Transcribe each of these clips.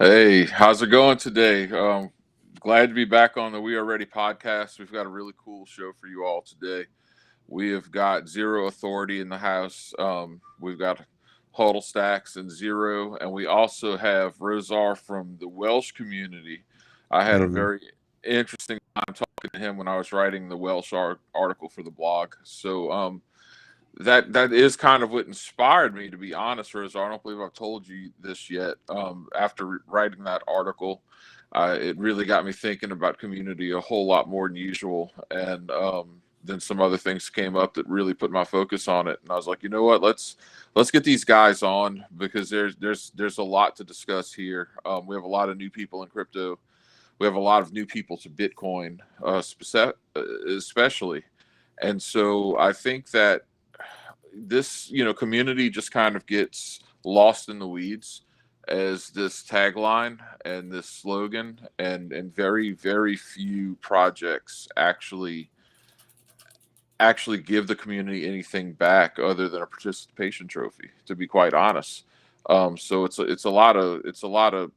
Hey, how's it going today? Glad to be back on the We Are Ready podcast. We've got a really cool show for you all today. We have got Zero Authority in the house. We've got Huddle Stacks and Zero, and we also have Rosar from the Welsh community. I had a Hey, very interesting time talking to him when I was writing the Welsh article for the blog. So that is kind of what inspired me, to be honest, Rosa. I don't believe I've told you this yet. After writing that article, it really got me thinking about community a whole lot more than usual, and then some other things came up that really put my focus on it. And I was like, you know what, let's get these guys on because there's a lot to discuss here. We have a lot of new people in crypto. We have a lot of new people to Bitcoin, especially, and so I think that this community just kind of gets lost in the weeds as this tagline and this slogan, and very few projects actually give the community anything back other than a participation trophy, to be quite honest. So it's a lot of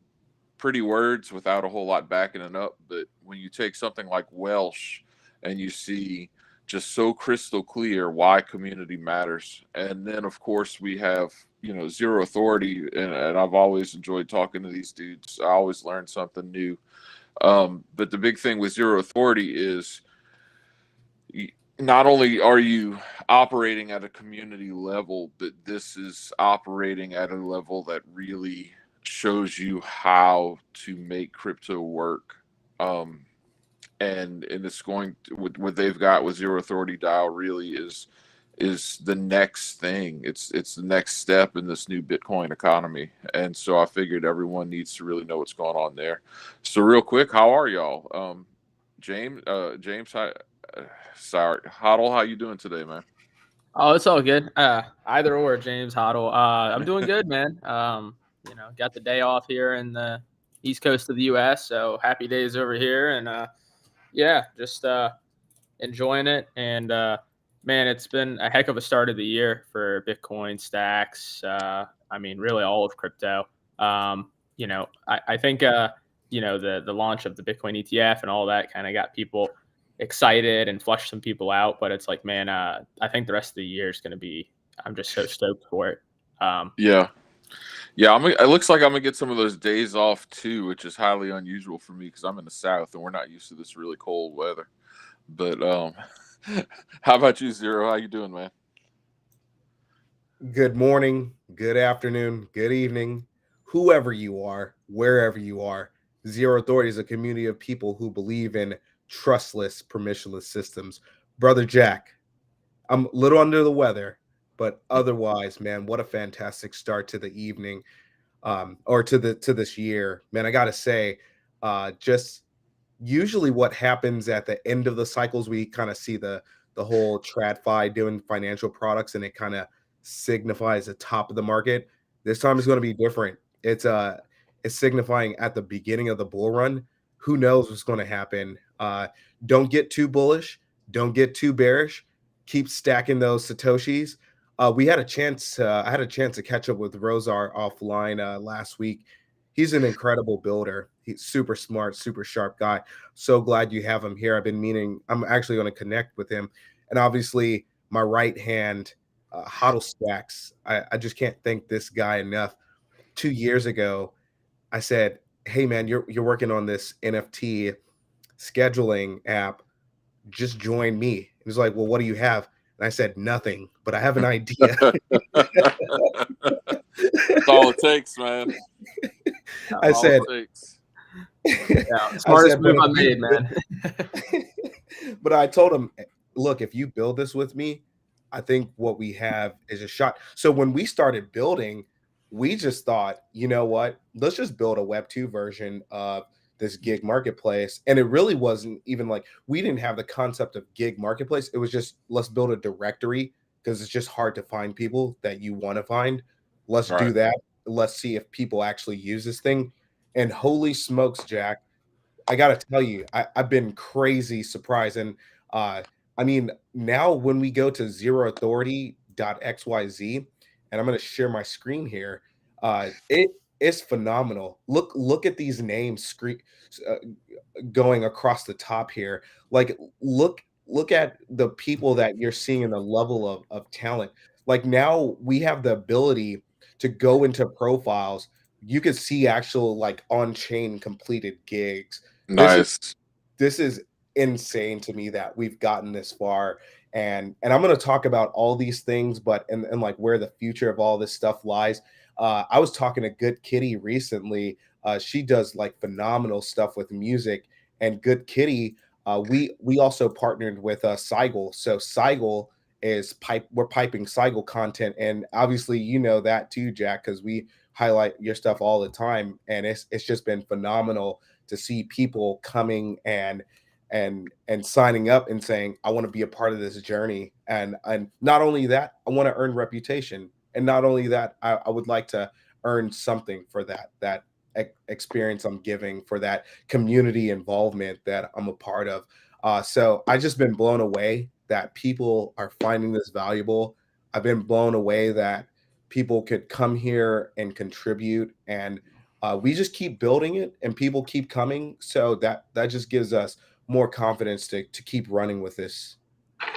pretty words without a whole lot backing it up. But when you take something like Welsh and you see just so crystal clear why community matters, and then of course we have Zero Authority, and I've always enjoyed talking to these dudes. I always learn something new. But the big thing with Zero Authority is not only are you operating at a community level, but this is operating at a level that really shows you how to make crypto work. Um, and it's going to, with what they've got with Zero Authority DAO really is the next thing. It's the next step in this new Bitcoin economy. And so I figured everyone needs to really know what's going on there. So real quick, how are y'all? James, hi, sorry, Huddle, how you doing today, man? Oh, it's all good. Either or, James Hoddle. I'm doing good, man. Got the day off here in the east coast of the U.S., so happy days over here, and just enjoying it. And man, it's been a heck of a start of the year for Bitcoin stacks. Really all of crypto. I think the launch of the Bitcoin ETF and all that kind of got people excited and flushed some people out. But it's like, man, I think the rest of the year is going to be. I'm just so stoked for it. Yeah. Yeah, it looks like I'm gonna get some of those days off too, which is highly unusual for me because I'm in the South and we're not used to this really cold weather. But how about you, Zero? How you doing, man? good morning, good afternoon, good evening, whoever you are, wherever you are. Zero Authority is a community of people who believe in trustless, permissionless systems. Brother Jack, I'm a little under the weather, but otherwise, man, what a fantastic start to the evening, or to this year, man. I gotta say, just usually what happens at the end of the cycles, we kind of see the whole TradFi doing financial products, and it kind of signifies the top of the market. This time is going to be different. It's signifying at the beginning of the bull run. Who knows what's going to happen? Don't get too bullish. Don't get too bearish. Keep stacking those satoshis. We had a chance. I had a chance to catch up with Rosar offline last week. He's an incredible builder. He's super smart, super sharp guy. So glad you have him here. I've been meaning. I'm actually going to connect with him, and obviously my right hand, Hodl Stacks. I just can't thank this guy enough. 2 years ago, I said, "Hey man, you're working on this NFT scheduling app. Just join me." He was like, "Well, what do you have?" And I said, "Nothing, but I have an idea." That's all it takes, man. I All said, it takes. Yeah, I smartest said, move I made, man. but I told him, look, if you build this with me, I think what we have is a shot. So when we started building, we just thought, you know what? Let's just build a Web 2 version of this gig marketplace. And it really wasn't even like we didn't have the concept of gig marketplace. It was just let's build a directory because it's just hard to find people that you want to find. Let's do Right. that. Let's see if people actually use this thing. And holy smokes, Jack, I gotta tell you, I've been crazy surprised. And I mean, now when we go to ZeroAuthority.xyz, and I'm gonna share my screen here, it it's phenomenal. Look at these names uh, going across the top here. Like look at the people that you're seeing in the level of talent. Like now we have the ability to go into profiles. You could see actual like on-chain completed gigs. This is Nice. this is insane to me that we've gotten this far. And I'm going to talk about all these things, but and like where the future of all this stuff lies. I was talking to Good Kitty recently. She does like phenomenal stuff with music, and Good Kitty. We also partnered with Seigel. So Seigel is we're piping Seigel content, and obviously you know that too, Jack, because we highlight your stuff all the time, and it's just been phenomenal to see people coming and signing up and saying, I want to be a part of this journey. And not only that, I want to earn reputation. And not only that, I would like to earn something for that experience I'm giving, for that community involvement that I'm a part of. So I just been blown away that people are finding this valuable. I've been blown away that people could come here and contribute, and we just keep building it and people keep coming. So that just gives us more confidence to keep running with this.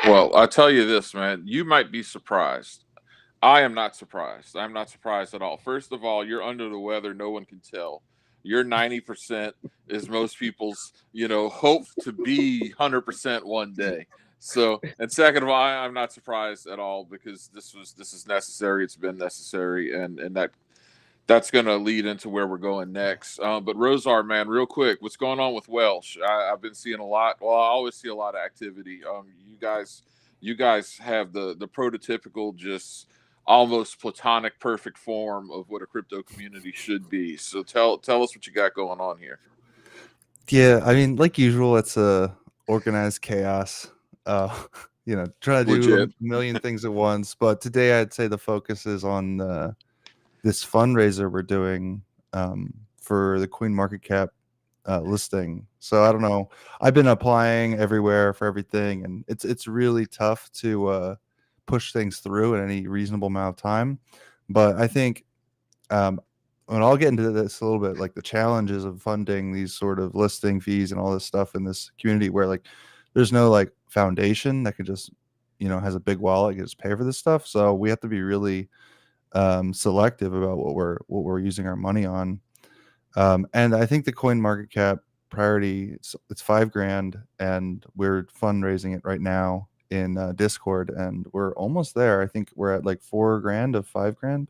Well, I tell you this, man, you might be surprised. I am not surprised. I'm not surprised at all. First of all, you're under the weather. No one can tell. Your 90% is most people's, hope to be 100% one day. So, and second of all, I'm not surprised at all, because this is necessary. It's been necessary, and that's going to lead into where we're going next. But Rosar, man, real quick, what's going on with Welsh? I've been seeing a lot. Well, I always see a lot of activity. You guys have the prototypical, just almost platonic, perfect form of what a crypto community should be. So tell us what you got going on here. Yeah, I mean, like usual, it's a organized chaos. Try to do Legit. a million things at once. But today, I'd say the focus is on this fundraiser we're doing for the Coin Market Cap listing. So I don't know. I've been applying everywhere for everything, and it's really tough to push things through in any reasonable amount of time. But I think, and I'll get into this a little bit, like the challenges of funding these sort of listing fees and all this stuff in this community, where like there's no like foundation that could just has a big wallet and just pay for this stuff. So we have to be really selective about what we're using our money on. And I think the Coin Market Cap priority, it's $5,000, and we're fundraising it right now in Discord, and we're almost there. I think we're at like $4,000 of $5,000.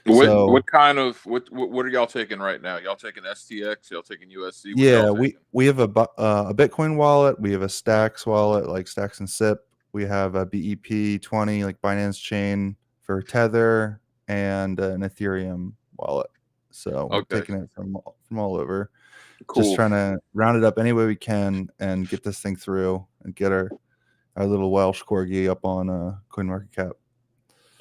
What are y'all taking right now? Y'all taking STX? Y'all taking USC? Yeah, we have a Bitcoin wallet. We have a Stacks wallet, like Stacks and SIP. We have a BEP20, like Binance Chain for Tether, and an Ethereum wallet. So we're taking it from all over. Cool. Just trying to round it up any way we can and get this thing through and get our little Welsh corgi up on CoinMarketCap.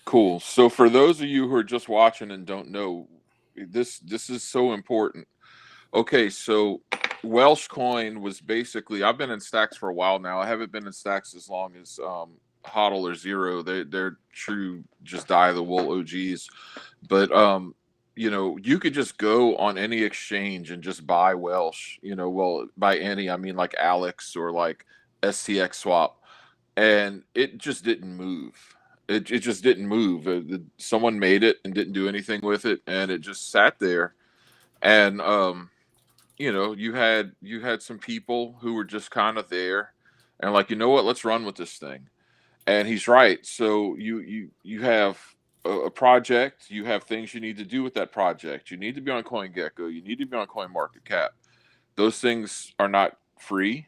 Cool. So for those of you who are just watching and don't know, this is so important. Okay, so Welsh Coin was basically, I've been in Stacks for a while now. I haven't been in Stacks as long as HODL or Zero. They're true just die of the wool OGs. But you could just go on any exchange and just buy Welsh. Well, by any, I mean like Alex or like STX Swap, and it just didn't move. It just didn't move. Someone made it and didn't do anything with it, and it just sat there. And you had some people who were just kind of there, and like, what, let's run with this thing. And he's right. So you have a project, you have things you need to do with that project. You need to be on CoinGecko. You need to be on CoinMarketCap. Those things are not free.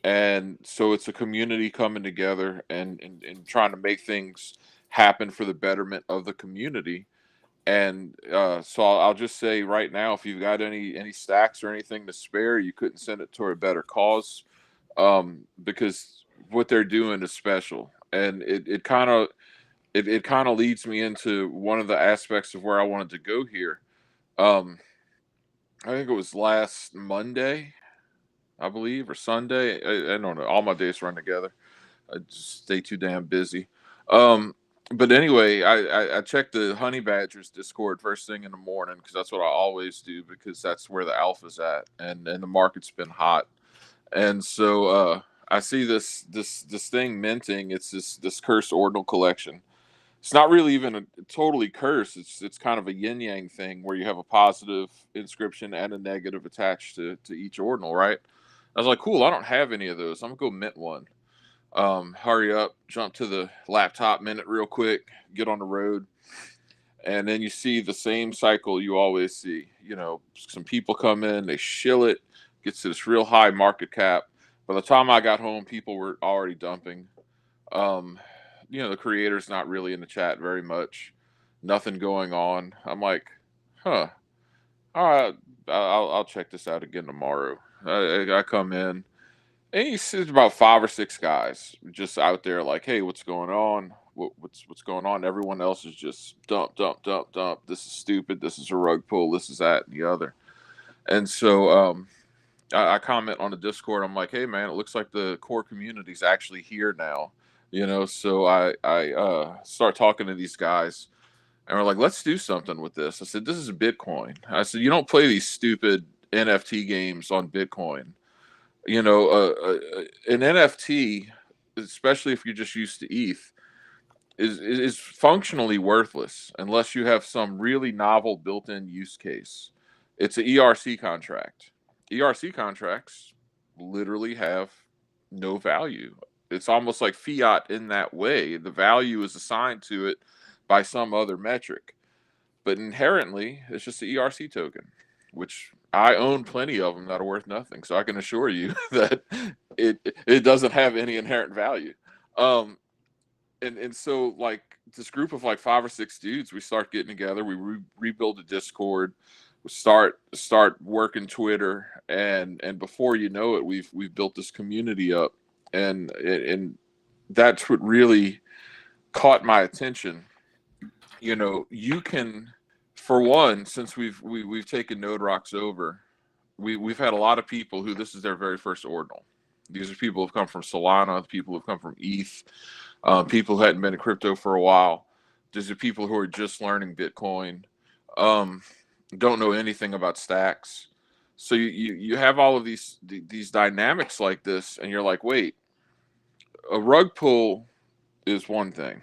And so it's a community coming together and trying to make things happen for the betterment of the community. And so I'll just say right now, if you've got any stacks or anything to spare, you couldn't send it toward a better cause, because what they're doing is special. And it kind of leads me into one of the aspects of where I wanted to go here. I think it was last Monday, I believe, or Sunday. I don't know. All my days run together. I just stay too damn busy. but anyway, I checked the Honey Badgers Discord first thing in the morning because that's what I always do because that's where the alpha's at, and the market's been hot, and so I see this thing minting. It's this cursed ordinal collection. It's not really even a totally cursed. It's kind of a yin yang thing where you have a positive inscription and a negative attached to each ordinal, right? I was like, cool. I don't have any of those. I'm gonna go mint one. Hurry up, jump to the laptop, mint it real quick, get on the road, and then you see the same cycle you always see. You know, some people come in, they shill it, gets to this real high market cap. By the time I got home, people were already dumping. Um, you know, the creator's not really in the chat very much. Nothing going on. I'm like, huh. All right, I'll check this out again tomorrow. I come in, and you see about 5 or 6 guys just out there, like, hey, what's going on? What's going on? Everyone else is just dump, dump, dump, dump. This is stupid. This is a rug pull. This is that and the other. And so I comment on the Discord. I'm like, hey man, it looks like the core community's actually here now. You know, so I start talking to these guys, and we're like, let's do something with this. I said, this is Bitcoin. I said, you don't play these stupid NFT games on Bitcoin. You know, an NFT, especially if you're just used to ETH, is functionally worthless unless you have some really novel built-in use case. It's an ERC contract. ERC contracts literally have no value. It's almost like fiat in that way. The value is assigned to it by some other metric, but inherently it's just an ERC token, which I own plenty of them that are worth nothing. So I can assure you that it doesn't have any inherent value. And so like this group of like 5 or 6 dudes, we start getting together, we rebuild a Discord, we start working Twitter, and before you know it, we've built this community up, and that's what really caught my attention. You know, you can, for one, since we've taken NodeRocks over, we've had a lot of people who this is their very first ordinal. These are people who've come from Solana, people who've come from ETH, people who hadn't been in crypto for a while. These are people who are just learning Bitcoin, don't know anything about stacks. So you have all of these dynamics like this, and you're like, wait, a rug pull is one thing.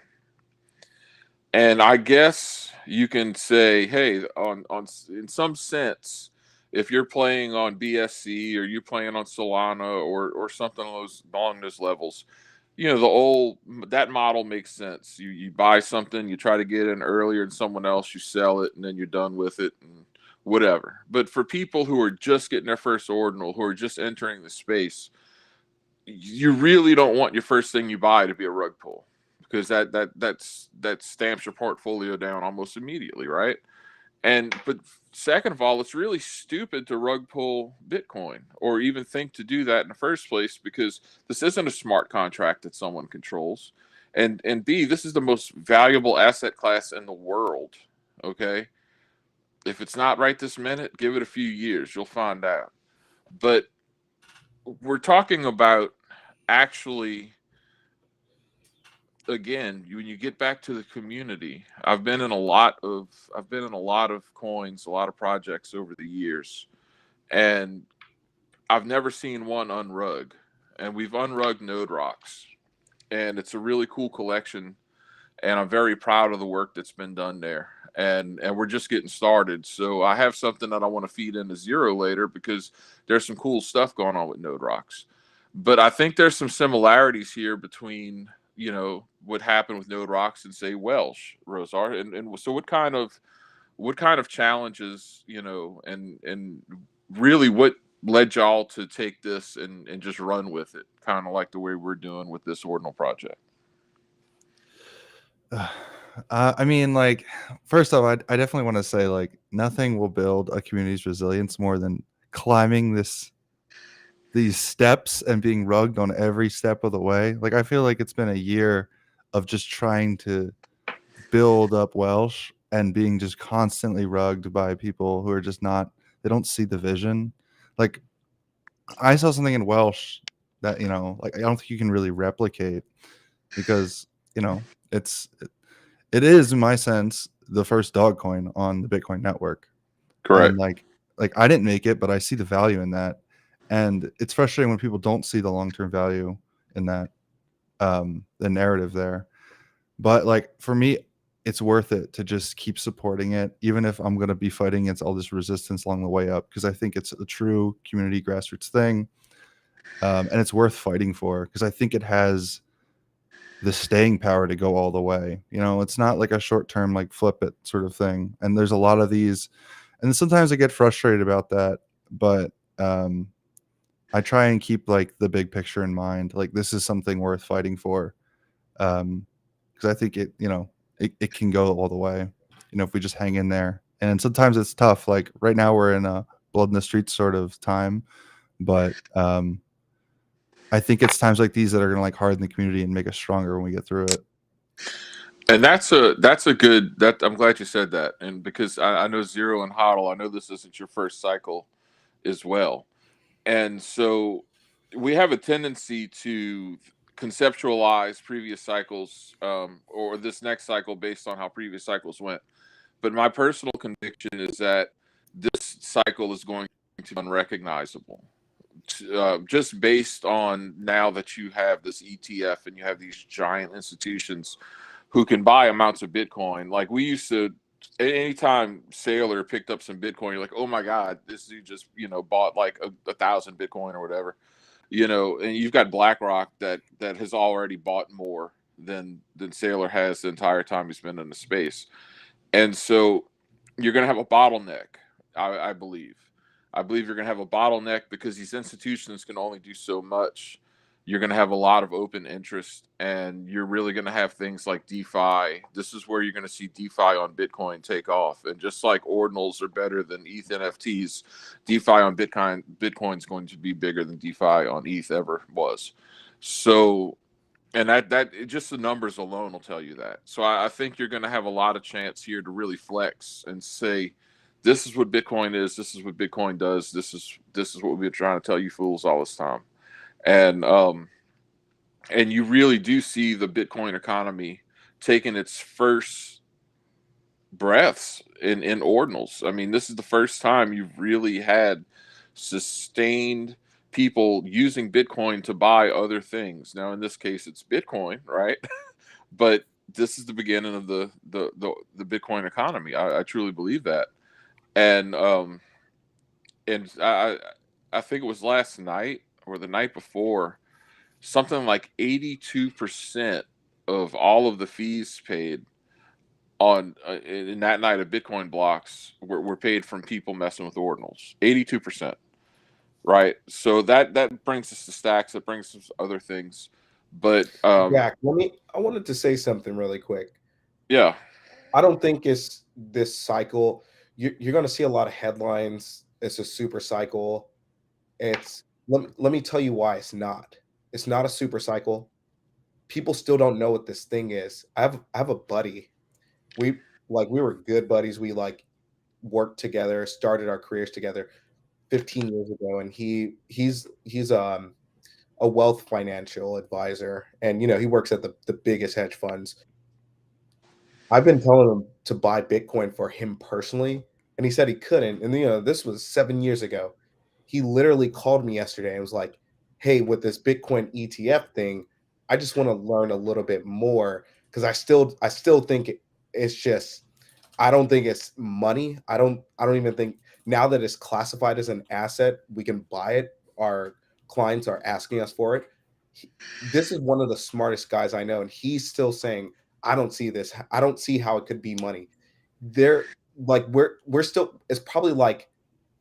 And I guess you can say, hey, on in some sense, if you're playing on BSC or you're playing on Solana or something along those levels, you know, that model makes sense. You buy something, you try to get in earlier than someone else, you sell it, and then you're done with it and whatever. But for people who are just getting their first ordinal, who are just entering the space, you really don't want your first thing you buy to be a rug pull, because that stamps your portfolio down almost immediately, right? But second of all, it's really stupid to rug pull Bitcoin or even think to do that in the first place, because this isn't a smart contract that someone controls, and B, this is the most valuable asset class in the world. Okay, if it's not right this minute, give it a few years, you'll find out. But we're talking about actually, again, when you get back to the community, I've been in a lot of coins, a lot of projects over the years, and I've never seen one unrug. And we've unrugged NodeRocks, and it's a really cool collection, and I'm very proud of the work that's been done there. And we're just getting started. So I have something that I want to feed into Zero later, because there's some cool stuff going on with NodeRocks. But I think there's some similarities here between, you know, what happened with NodeRocks and say WELSH, Rosar. And so what kind of challenges, you know, and really what led y'all to take this and just run with it, kind of like the way we're doing with this ordinal project? I mean, like, first off, I definitely want to say, like, nothing will build a community's resilience more than climbing these steps and being rugged on every step of the way. Like, I feel like it's been a year of just trying to build up WELSH and being just constantly rugged by people who are just they don't see the vision. Like, I saw something in WELSH that, you know, like, I don't think you can really replicate, because, you know, it is, in my sense, the first dog coin on the Bitcoin network. Correct. And like I didn't make it, but I see the value in that. And it's frustrating when people don't see the long-term value in that, the narrative there. But like for me, it's worth it to just keep supporting it, even if I'm going to be fighting against all this resistance along the way up, because I think it's a true community grassroots thing. And it's worth fighting for, because I think it has the staying power to go all the way. You know, it's not like a short-term, like flip it sort of thing. And there's a lot of these, and sometimes I get frustrated about that, but I try and keep like the big picture in mind. Like this is something worth fighting for. Because I think it, you know, it can go all the way, you know, if we just hang in there. And sometimes it's tough. Like right now we're in a blood in the streets sort of time, but I think it's times like these that are going to like harden the community and make us stronger when we get through it. And that's a good, that I'm glad you said that. And because I know Zero and Hodl, I know this isn't your first cycle as well. And so we have a tendency to conceptualize previous cycles, or this next cycle based on how previous cycles went. But my personal conviction is that this cycle is going to be unrecognizable. Just based on now that you have this ETF and you have these giant institutions who can buy amounts of Bitcoin. Like we used to, anytime Sailor picked up some Bitcoin, you're like, oh my God, this dude just, you know, bought like 1,000 Bitcoin or whatever, you know, and you've got BlackRock that has already bought more than Sailor has the entire time he's been in the space. And so you're going to have a bottleneck, I believe. I believe you're going to have a bottleneck because these institutions can only do so much. You're going to have a lot of open interest, and you're really going to have things like DeFi. This is where you're going to see DeFi on Bitcoin take off. And just like ordinals are better than ETH NFTs, DeFi on Bitcoin is going to be bigger than DeFi on ETH ever was. So, and that just the numbers alone will tell you that. So I think you're going to have a lot of chance here to really flex and say, this is what Bitcoin is. This is what Bitcoin does. This is what we've been trying to tell you fools all this time. And you really do see the Bitcoin economy taking its first breaths in ordinals. I mean, this is the first time you've really had sustained people using Bitcoin to buy other things. Now, in this case, it's Bitcoin, right? But this is the beginning of the Bitcoin economy. I truly believe that. And I think it was last night or the night before, something like 82% of all of the fees paid on in that night of Bitcoin blocks were paid from people messing with ordinals. 82%, right? So that brings us to stacks. That brings us other things. But Jack, I wanted to say something really quick. Yeah, I don't think it's this cycle. You're going to see a lot of headlines. It's a super cycle. Let me tell you why it's not. It's not a super cycle. People still don't know what this thing is. I have a buddy. We were good buddies. We like worked together, started our careers together 15 years ago, and he's a wealth financial advisor, and you know, he works at the biggest hedge funds. I've been telling him to buy Bitcoin for him personally, and he said he couldn't. And you know, this was 7 years ago. He literally called me yesterday and was like, "Hey, with this Bitcoin ETF thing, I just want to learn a little bit more because I still think it's just, I don't think it's money. I don't even think now that it's classified as an asset, we can buy it. Our clients are asking us for it. This is one of the smartest guys I know, and he's still saying, I don't see this. I don't see how it could be money. They're like, we're still, it's probably like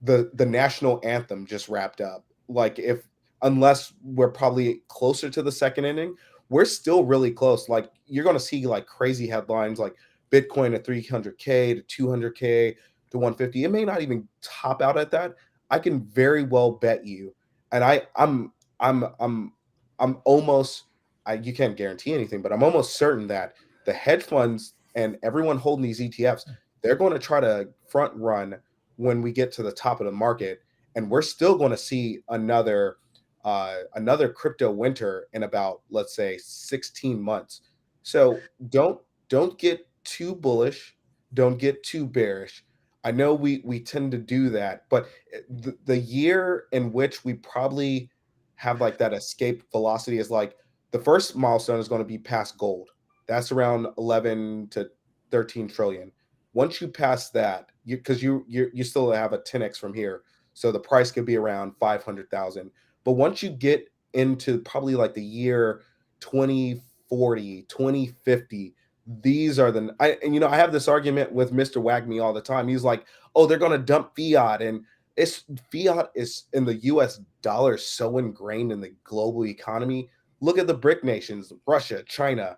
the national anthem just wrapped up. Like unless we're probably closer to the second inning, we're still really close. Like you're going to see like crazy headlines like Bitcoin at 300K to 200K to 150. It may not even top out at that. I can very well bet you. And I'm almost, you can't guarantee anything, but I'm almost certain that the hedge funds and everyone holding these ETFs, they're going to try to front run when we get to the top of the market, and we're still going to see another crypto winter in about, let's say, 16 months. So don't get too bullish, don't get too bearish. I know we tend to do that, but the year in which we probably have like that escape velocity is like the first milestone is going to be past gold. That's around 11 to 13 trillion. Once you pass that, because you still have a 10x from here, so the price could be around 500,000. But once you get into probably like the year 2040, 2050, these are the I have this argument with Mr. Wagme all the time. He's like, oh, they're going to dump fiat, and it's fiat is in the US dollar so ingrained in the global economy. Look at the BRIC nations, Russia, China,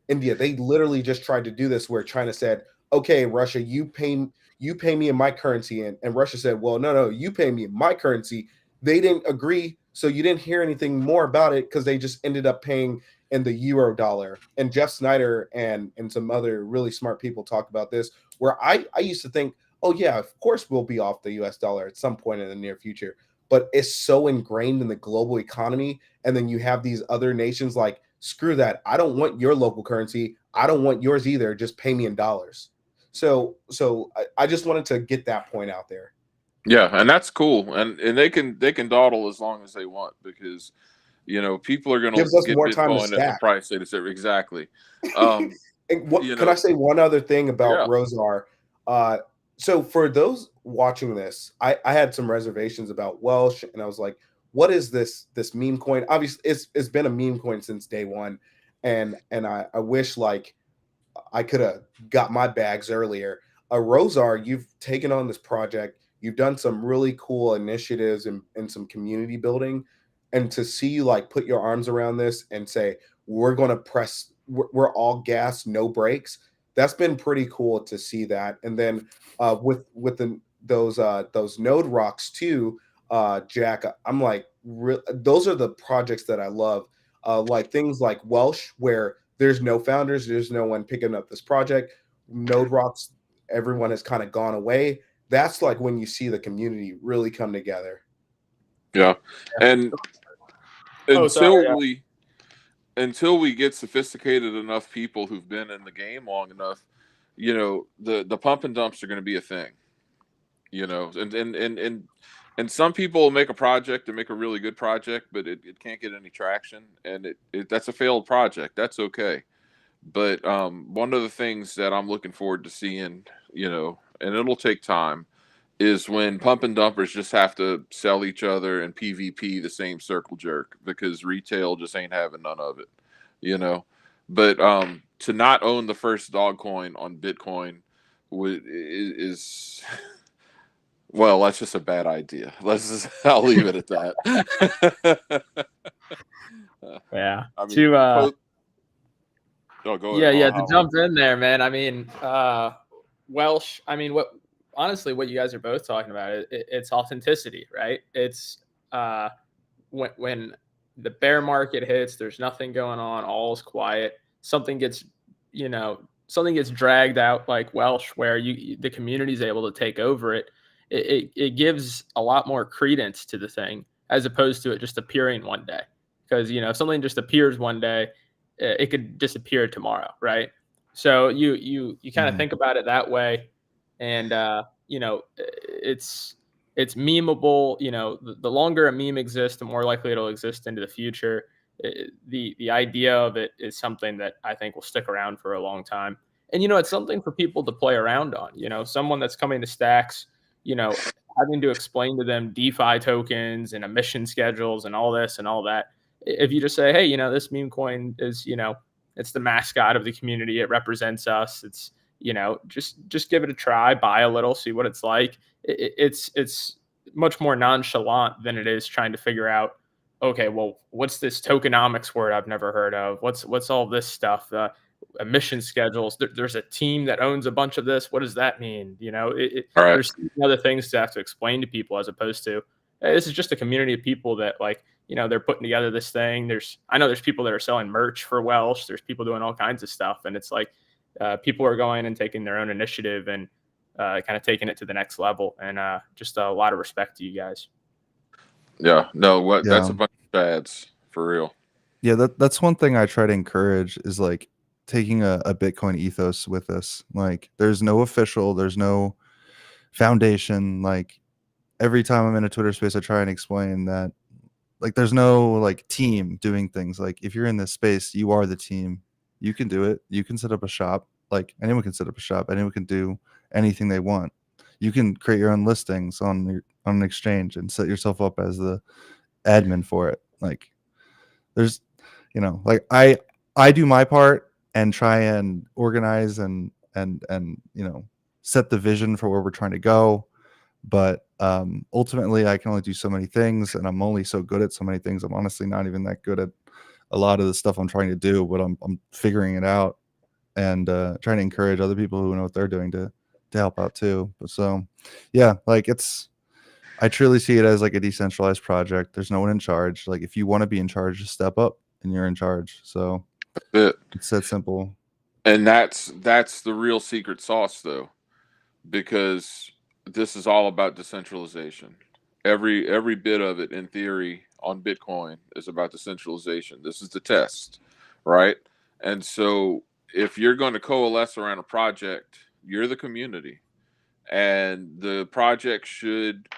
India. They literally just tried to do this where China said, okay, Russia, you pay me in my currency. And Russia said, well, no, you pay me in my currency. They didn't agree. So you didn't hear anything more about it because they just ended up paying in the euro dollar. And Jeff Snyder and some other really smart people talk about this, where I used to think, oh, yeah, of course we'll be off the US dollar at some point in the near future. But it's so ingrained in the global economy. And then you have these other nations like, screw that. I don't want your local currency. I don't want yours either. Just pay me in dollars. So I just wanted to get that point out there. Yeah, and that's cool. And they can dawdle as long as they want, because people are going to get more time to Bitcoin at the price they deserve. Exactly. Can I say one other thing about Rosar? So for those watching this, I had some reservations about WELSH, and I was like, what is this meme coin? Obviously, it's been a meme coin since day one, and I wish like I could have got my bags earlier. Rosar, you've taken on this project. You've done some really cool initiatives and some community building, and to see you like put your arms around this and say we're going to press, we're all gas, no brakes. That's been pretty cool to see that. And then with those NodeRocks too, Jack, I'm like, those are the projects that I love. Like things like WELSH, where there's no founders, there's no one picking up this project. NodeRocks, everyone has kind of gone away. That's like when you see the community really come together. Yeah, and until we get sophisticated enough people who've been in the game long enough, the pump and dumps are going to be a thing. And some people will make a project and make a really good project, but it can't get any traction, and that's a failed project. That's okay. But one of the things that I'm looking forward to seeing, and it'll take time, is when pump and dumpers just have to sell each other and PvP the same circle jerk, because retail just ain't having none of it, But to not own the first dog coin on Bitcoin is well, that's just a bad idea. I'll leave it at that. Yeah. I mean, go ahead. Yeah, to jump in there, man. I mean, WELSH, I mean, what you guys are both talking about, it's authenticity, right? It's when the bear market hits, there's nothing going on, all's quiet, something gets dragged out like WELSH, where the community is able to take over it. It gives a lot more credence to the thing, as opposed to it just appearing one day. Because if something just appears one day, it could disappear tomorrow, right? So you kind of think about it that way, and it's memeable. The longer a meme exists, the more likely it'll exist into the future. The idea of it is something that I think will stick around for a long time, and it's something for people to play around on. Someone that's coming to Stacks, having to explain to them DeFi tokens and emission schedules and all this and all that. If you just say, hey, this meme coin is, it's the mascot of the community. It represents us. It's, just give it a try, buy a little, see what it's like. It's much more nonchalant than it is trying to figure out, okay, well, what's this tokenomics word I've never heard of? What's all this stuff? Emission schedules. There's a team that owns a bunch of this. What does that mean? Right. There's other things to have to explain to people, as opposed to, hey, this is just a community of people that they're putting together this thing. I know there's people that are selling merch for WELSH. There's people doing all kinds of stuff. And it's like people are going and taking their own initiative and kind of taking it to the next level. And just a lot of respect to you guys. Yeah, no, that's a bunch of ads for real. Yeah, that's one thing I try to encourage is like taking a Bitcoin ethos with this. Like, there's no official, there's no foundation. Like, every time I'm in a Twitter space, I try and explain that, like, there's no like team doing things. Like, if you're in this space, you are the team. You can do it. You can set up a shop. Like, anyone can set up a shop. Anyone can do anything they want. You can create your own listings on an exchange and set yourself up as the admin for it. Like, there's, like, I do my part and try and organize and set the vision for where we're trying to go. But ultimately, I can only do so many things, and I'm only so good at so many things. I'm honestly not even that good at a lot of the stuff I'm trying to do, but I'm figuring it out and trying to encourage other people who know what they're doing to help out too. But so, yeah, like, I truly see it as like a decentralized project. There's no one in charge. Like, if you want to be in charge, just step up and you're in charge. So it's that simple. And that's the real secret sauce, though, because this is all about decentralization. Every bit of it, in theory, on Bitcoin is about decentralization. This is the test, right? And so if you're going to coalesce around a project, you're the community, and the project should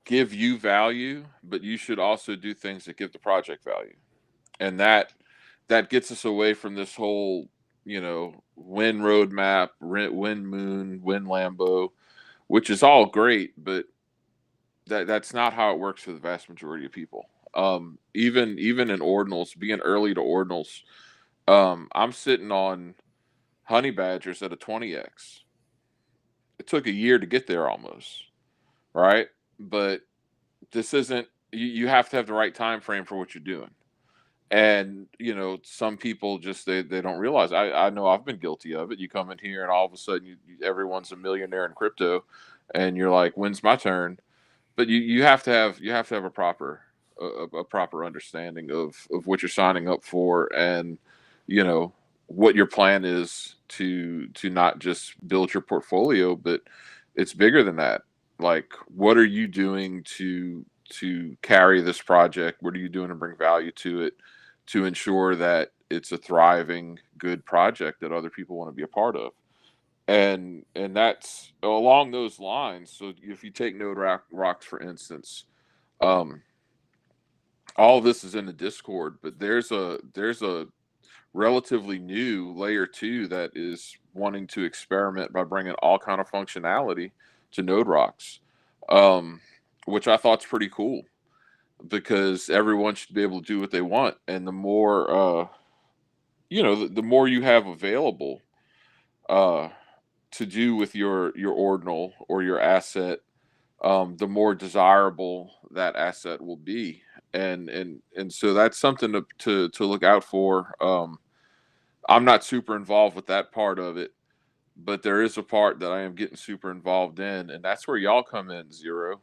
give you value, but you should also do things that give the project value. And that gets us away from this whole, win roadmap, win moon, win Lambo, which is all great, but that's not how it works for the vast majority of people. Even in ordinals, being early to ordinals, I'm sitting on honey badgers at a 20x. It took a year to get there almost, right? But this isn't, you have to have the right time frame for what you're doing. And some people just they don't realize. I know I've been guilty of it. You come in here and all of a sudden everyone's a millionaire in crypto, and you're like, when's my turn? But you have to have a proper understanding of what you're signing up for, and what your plan is to not just build your portfolio, but it's bigger than that. Like, what are you doing to carry this project? What are you doing to bring value to it, to ensure that it's a thriving, good project that other people want to be a part of? And that's along those lines. So if you take NodeRocks, for instance, all of this is in the Discord, but there's a relatively new layer 2 that is wanting to experiment by bringing all kind of functionality to NodeRocks, which I thought's pretty cool, because everyone should be able to do what they want. And the more, the more you have available to do with your ordinal or your asset, the more desirable that asset will be. And so that's something to look out for. I'm not super involved with that part of it, but there is a part that I am getting super involved in, and that's where y'all come in, Zero.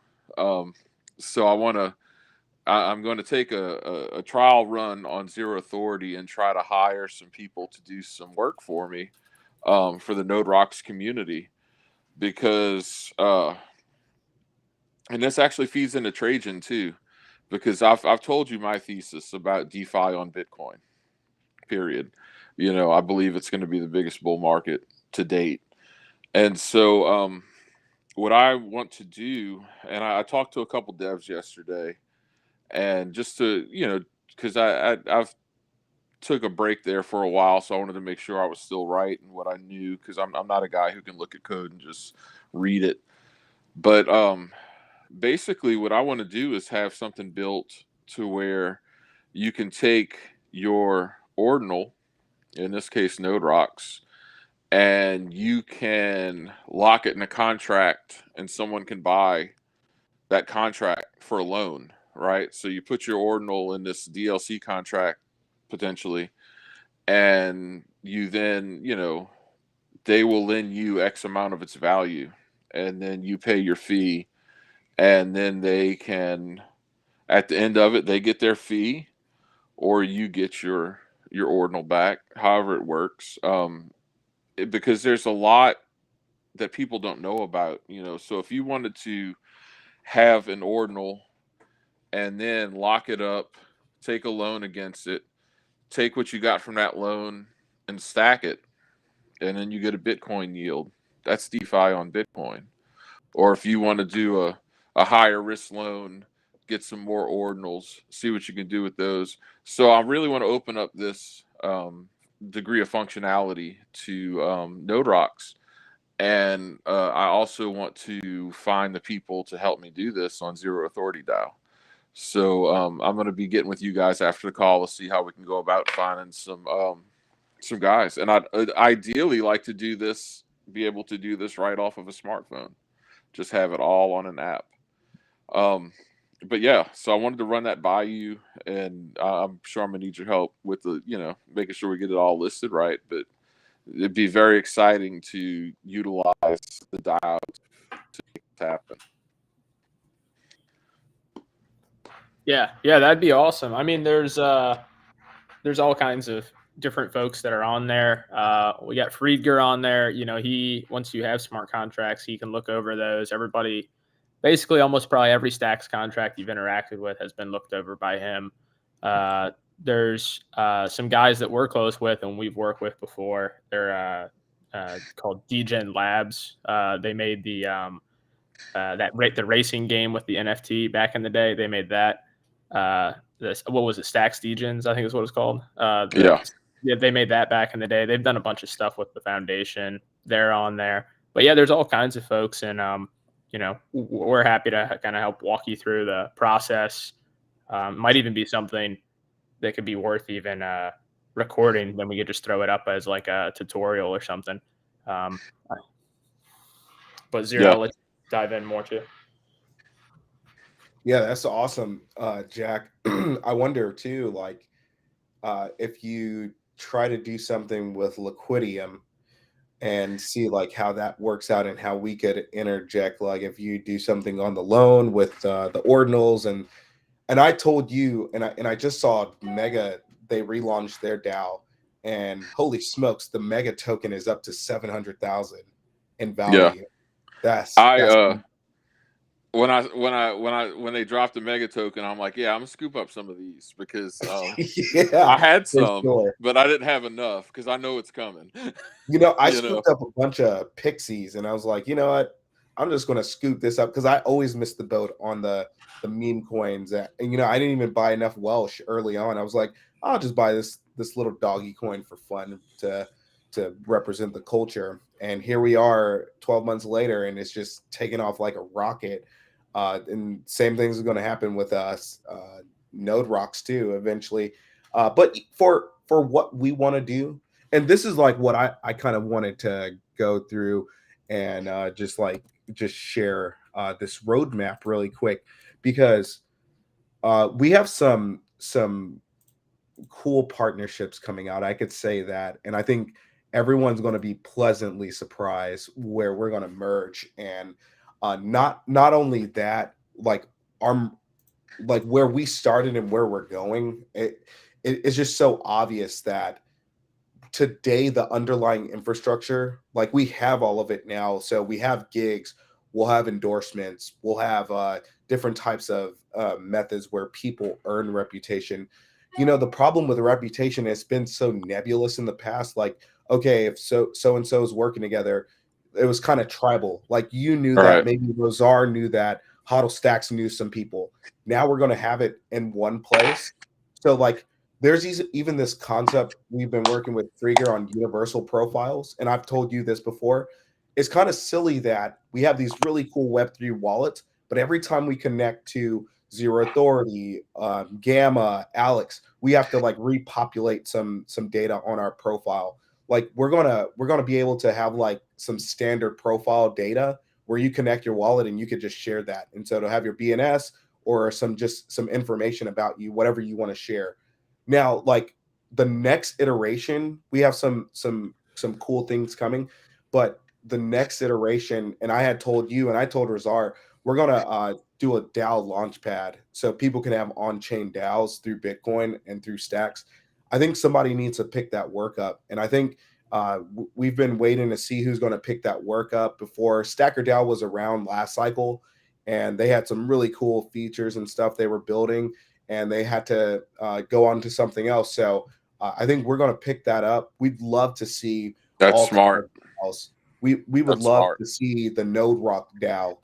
So I'm going to take a trial run on Zero Authority and try to hire some people to do some work for me, for the NodeRocks community, because and this actually feeds into Trajan too, because I've told you my thesis about DeFi on Bitcoin. Period. I believe it's going to be the biggest bull market to date. And so what I want to do, and I talked to a couple devs yesterday, and just to, because I've took a break there for a while, so I wanted to make sure I was still right in what I knew, because I'm not a guy who can look at code and just read it. But basically what I want to do is have something built to where you can take your ordinal, in this case NodeRocks, and you can lock it in a contract, and someone can buy that contract for a loan, right? So you put your ordinal in this DLC contract potentially, and you then, they will lend you X amount of its value, and then you pay your fee, and then they can, at the end of it, they get their fee, or you get your ordinal back, however it works. Because there's a lot that people don't know about, so if you wanted to have an ordinal and then lock it up, take a loan against it, take what you got from that loan and stack it, and then you get a Bitcoin yield. That's DeFi on Bitcoin. Or if you want to do a higher risk loan, get some more ordinals, see what you can do with those. So I really want to open up this degree of functionality to NodeRocks. And I also want to find the people to help me do this on ZeroAuthorityDAO. So I'm going to be getting with you guys after the call to see how we can go about finding some guys. And I'd ideally like to do this, be able to do this right off of a smartphone. Just have it all on an app. But yeah, so I wanted to run that by you, and I'm sure I'm going to need your help with the, making sure we get it all listed right. But it'd be very exciting to utilize the DAO to make it happen. Yeah, that'd be awesome. I mean, there's all kinds of different folks that are on there. We got Friedger on there. He, once you have smart contracts, he can look over those. Everybody, basically almost probably every Stacks contract you've interacted with has been looked over by him. There's some guys that we're close with and we've worked with before. They're called Degen Labs. They made the racing game with the NFT back in the day. They made that. What was it? Stacks Degens, I think is what it's called. Yeah, they made that back in the day. They've done a bunch of stuff with the foundation. They're on there. But yeah, there's all kinds of folks, and we're happy to kind of help walk you through the process. Might even be something that could be worth even recording. Then we could just throw it up as like a tutorial or something. But Zero, let's dive in more too. Yeah, that's awesome, Jack. I wonder too, like, if you try to do something with Liquidium and see like how that works out and how we could interject, like if you do something on the loan with the ordinals, and I told you, and I just saw Mega, they relaunched their DAO, and holy smokes, the Mega token is up to 700,000 in value. Yeah. When they dropped the Mega token, I'm like, yeah, I'm gonna scoop up some of these because I had some, but I didn't have enough because I know it's coming. I scooped up a bunch of pixies, and I was like, you know what, I'm just gonna scoop this up because I always missed the boat on the meme coins. And I didn't even buy enough Welsh early on. I was like, I'll just buy this little doggy coin for fun to represent the culture. And here we are 12 months later, and it's just taking off like a rocket. And same things are going to happen with us, NodeRocks too, eventually. But for what we want to do, and this is like what I kind of wanted to go through and just share this roadmap really quick, because we have some cool partnerships coming out. I could say that, and I think everyone's going to be pleasantly surprised where we're going to merge. And not only that, like where we started and where we're going, it's just so obvious that today the underlying infrastructure, like we have all of it now. So we have gigs, we'll have endorsements, we'll have different types of methods where people earn reputation. The problem with reputation has been so nebulous in the past. Like, okay, if so and so is working together, it was kind of tribal. Like you knew that, maybe Rosar knew that, Hodl Stacks knew some people. Now we're going to have it in one place. So like there's even this concept we've been working with Frieger on universal profiles. And I've told you this before. It's kind of silly that we have these really cool Web3 wallets, but every time we connect to Zero Authority, Gamma, Alex, we have to like repopulate some data on our profile. Like we're gonna be able to have like some standard profile data where you connect your wallet and you could just share that. And so to have your BNS or some information about you, whatever you want to share. Now, like the next iteration, we have some cool things coming, but the next iteration, and I had told you and I told Razar, we're gonna do a DAO launchpad so people can have on-chain DAOs through Bitcoin and through Stacks. I think somebody needs to pick that work up, and I think we've been waiting to see who's going to pick that work up. Before Stacker DAO was around last cycle, and they had some really cool features and stuff they were building, and they had to go on to something else. So I think we're going to pick that up. We'd love to see That's smart. DAOs. We would That's love smart. to see the NodeRock DAO.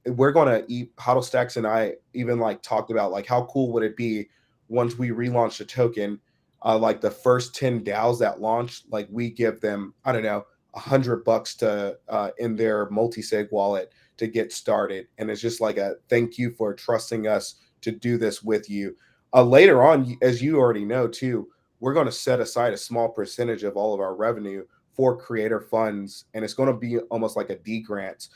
We're going to eat Huddle Stacks, and I even like talked about like how cool would it be once we relaunch the token, like the first 10 DAOs that launch, like we give them, I don't know, $100 to in their multi-sig wallet to get started. And it's just like a thank you for trusting us to do this with you. Later on, as you already know too, we're going to set aside a small percentage of all of our revenue for creator funds, and it's going to be almost like a D grant.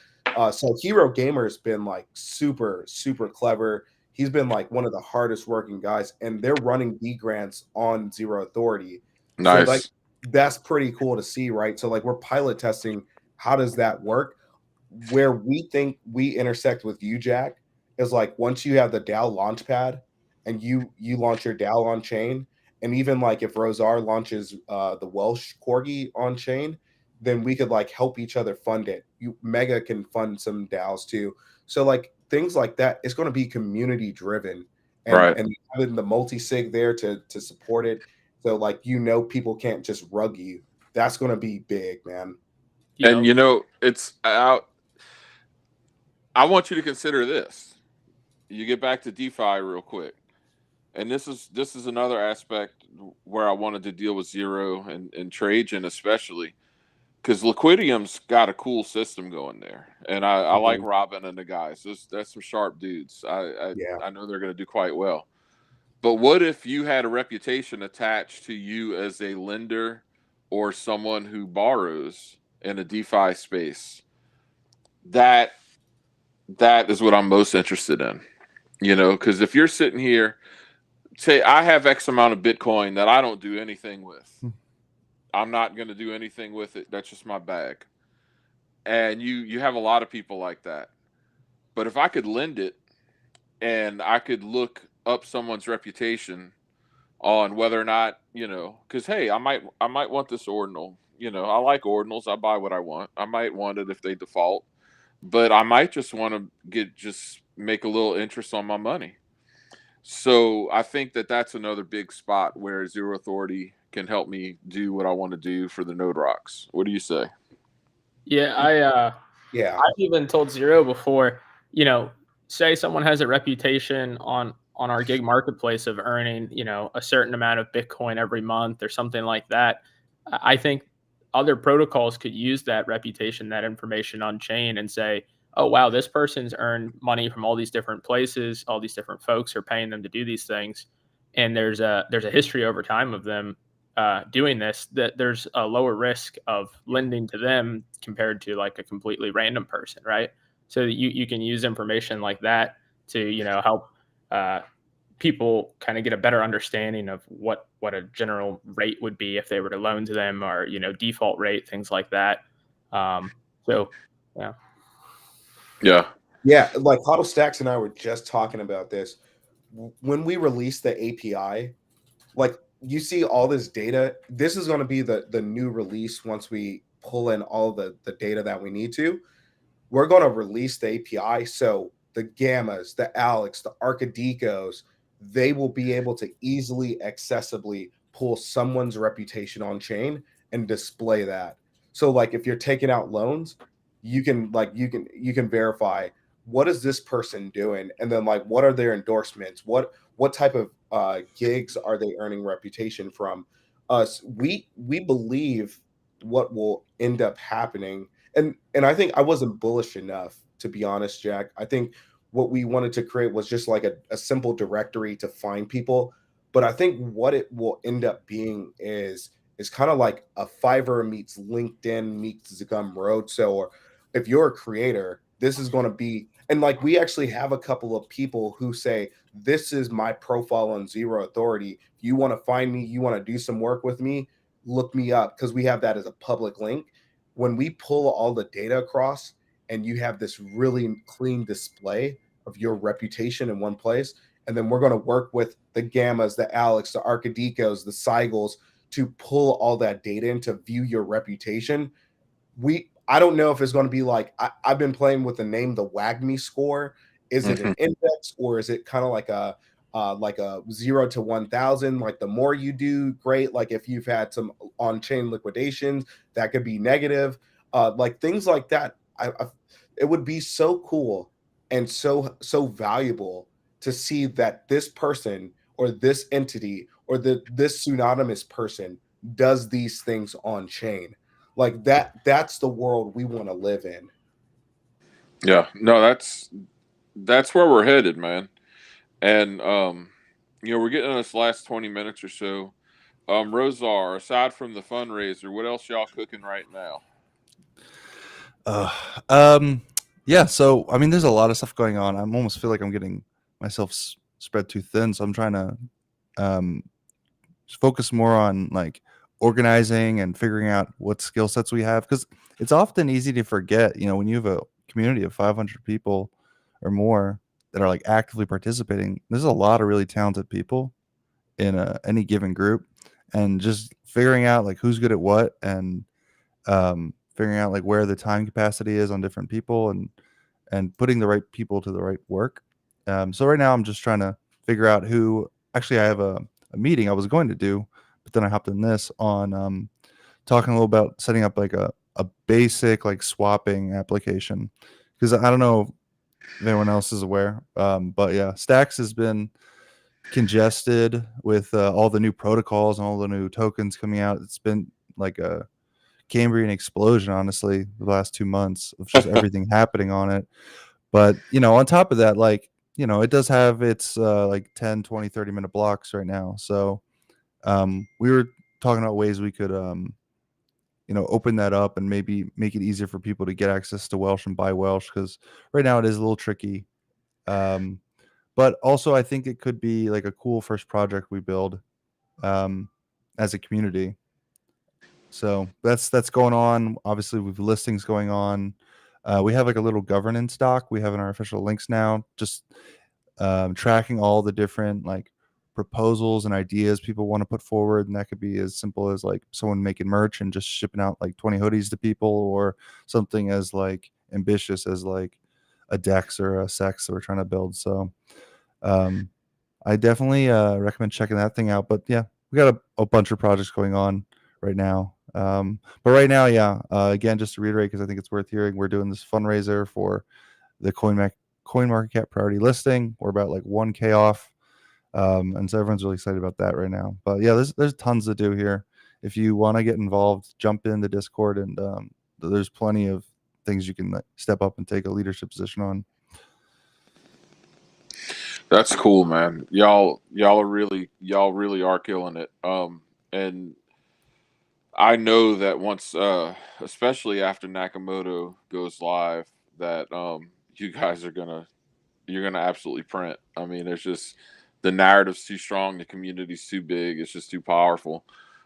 So Hero Gamer's been like super, super clever. He's been like one of the hardest working guys, and they're running D grants on Zero Authority. So like Nice. that's pretty cool to see, right? So like we're pilot testing how does that work. Where we think we intersect with you, Jack, is like once you have the DAO launchpad and you launch your DAO on chain, and even like if Rosar launches the WELSH corgi on chain, then we could like help each other fund it. Mega can fund some DAOs too. So like things like that, it's going to be community driven, and Right. and having the multi sig there to support it. So like people can't just rug you. That's going to be big, man. And it's out. I want you to consider this. You get back to DeFi real quick. And this is another aspect where I wanted to deal with Zero and Trajan especially, because Liquidium's got a cool system going there, and I like Robin and the guys. That's some sharp dudes. I know they're going to do quite well. But what if you had a reputation attached to you as a lender or someone who borrows in a DeFi space? That is what I'm most interested in. Because if you're sitting here, say I have X amount of Bitcoin that I don't do anything with. I'm not going to do anything with it. That's just my bag. And you have a lot of people like that. But if I could lend it and I could look up someone's reputation on whether or not, because hey, I might want this ordinal. I like ordinals. I buy what I want. I might want it if they default, but I might just want to make a little interest on my money. So I think that's another big spot where Zero Authority can help me do what I want to do for the NodeRocks. What do you say? Yeah, I've even told Zero before, say someone has a reputation on our gig marketplace of earning, a certain amount of Bitcoin every month or something like that. I think other protocols could use that reputation, that information on chain and say, oh, wow, this person's earned money from all these different places. All these different folks are paying them to do these things. And there's a history over time of them doing this, that there's a lower risk of lending to them compared to like a completely random person, right? So you can use information like that to, help people kind of get a better understanding of what a general rate would be if they were to loan to them, or, default rate, things like that. So, yeah. Yeah, like Huddle Stacks and I were just talking about this. When we release the API, like you see all this data, this is going to be the new release once we pull in all the data that we need to. We're going to release the API, so the Gammas, the Alex, the Arcadicos, they will be able to easily, accessibly pull someone's reputation on chain and display that. So like if you're taking out loans, you can verify what is this person doing, and then like what are their endorsements, what type of gigs are they earning reputation from us. We believe what will end up happening, and I think I wasn't bullish enough, to be honest, Jack. I think what we wanted to create was just like a simple directory to find people, but I think what it will end up being is kind of like a Fiverr meets LinkedIn meets Gumroad. So if you're a creator, this is going to be, and like we actually have a couple of people who say, this is my profile on Zero Authority. If you want to find me, you want to do some work with me, look me up, because we have that as a public link. When we pull all the data across and you have this really clean display of your reputation in one place, and then we're going to work with the Gammas, the Alex, the Arcadicos, the Seigels to pull all that data in to view your reputation. I don't know if it's going to be like, I've been playing with the name, the WAGMI score. Is it an index, or is it kind of like a like a 0 to 1,000. Like the more you do, great. Like if you've had some on-chain liquidations, that could be negative. Like things like that. It would be so cool and so valuable to see that this person or this entity or this pseudonymous person does these things on chain. Like that's the world we want to live in. Yeah, no, that's where we're headed, man. And we're getting in this last 20 minutes or so. Rosar, aside from the fundraiser, what else y'all cooking right now? Yeah, so I mean, there's a lot of stuff going on. I almost feel like I'm getting myself spread too thin, so I'm trying to focus more on like organizing and figuring out what skill sets we have, because it's often easy to forget, when you have a community of 500 people or more that are like actively participating, there's a lot of really talented people in any given group, and just figuring out like who's good at what, and figuring out like where the time capacity is on different people, and putting the right people to the right work. So right now I'm just trying to figure out who. Actually, I have a meeting I was going to do, but then I hopped in this on talking a little about setting up like a basic like swapping application, because I don't know if anyone else is aware, but yeah, Stacks has been congested with all the new protocols and all the new tokens coming out. It's been like a Cambrian explosion, honestly, the last 2 months of just everything happening on it. But on top of that, like it does have its like 10, 20, 30-minute blocks right now. So we were talking about ways we could open that up and maybe make it easier for people to get access to Welsh and buy Welsh, because right now it is a little tricky. But also I think it could be like a cool first project we build as a community. So that's going on. Obviously, we've listings going on. We have like a little governance doc we have in our official links now, just tracking all the different like proposals and ideas people want to put forward. And that could be as simple as like someone making merch and just shipping out like 20 hoodies to people, or something as like ambitious as like a DEX or a SEX that we're trying to build. So I definitely recommend checking that thing out. But yeah, we got a bunch of projects going on right now. But right now, yeah, again, just to reiterate, because I think it's worth hearing, we're doing this fundraiser for the CoinMarketCap priority listing. We're about like 1K off. And so everyone's really excited about that right now. But yeah, there's tons to do here. If you want to get involved, jump in the Discord, and there's plenty of things you can like, step up and take a leadership position on. That's cool, man. Y'all really are killing it. And I know that once, especially after Nakamoto goes live, that you guys you're gonna absolutely print. I mean, there's just the narrative's too strong, the community's too big, it's just too powerful.